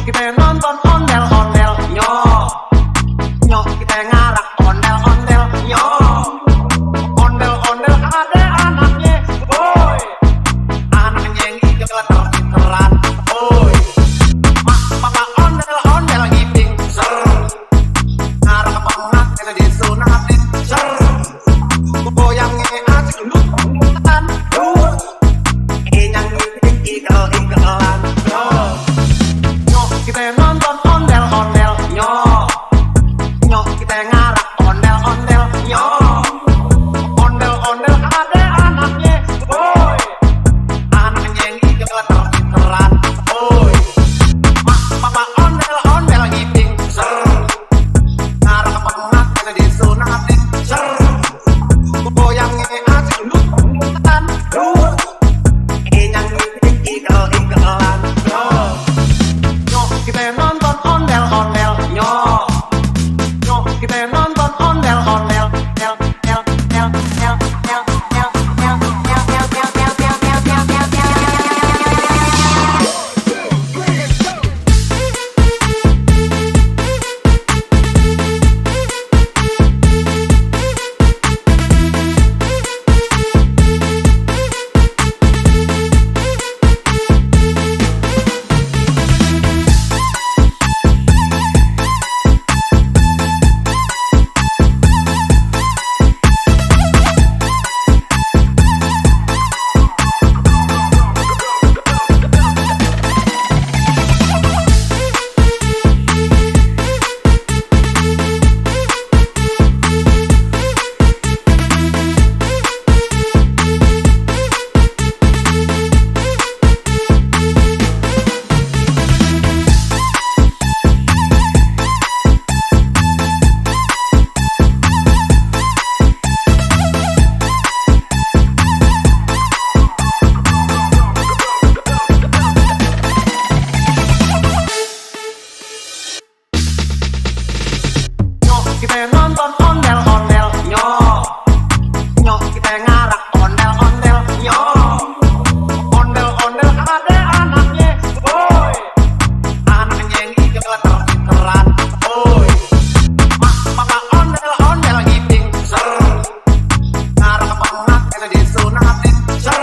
Kita nonton ondel-ondel nyok, nyok kita ngarak ondel-ondel nyok, ondel-ondel ada anaknya, boy, anaknya yang keter-keteran, boy, maka ondel-ondel ngiping ser, ngarak banget kena disunatin ser, goyangnya asik lutan, yang ngiping igel-igelan, kita nonton ondel-ondel nyok, nyok kita ngarak ondel-ondel nyok, ondel-ondel ada anaknya, boy, anaknya yang keter-keteran, boy, maka ondel-ondel ngiping ser, ngarak banget kena disunatin ser, goyangnya asik lutan, yang ngiping igel-igelan, kita nonton ondel-ondel nyok, nyok kita nonton ondel-ondel kita nonton ondel-ondel nyok, nyok kita ngarak ondel-ondel nyok, ondel-ondel ada anaknya, boy, anaknya yang keter-keteran, boy, maka ondel-ondel ngiping ser, ngarak banget kena disunatin ser,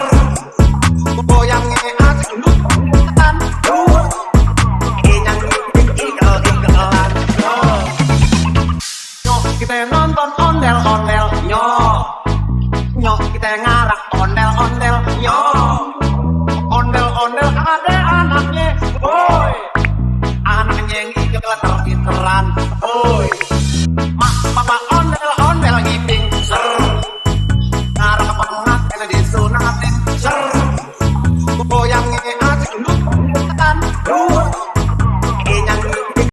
goyangnya asik lutan, yang ngiping igel-igelan, kita nonton ondel-ondel nyok, nyok kita ngarak ondel-ondel nyok, ondel-ondel ada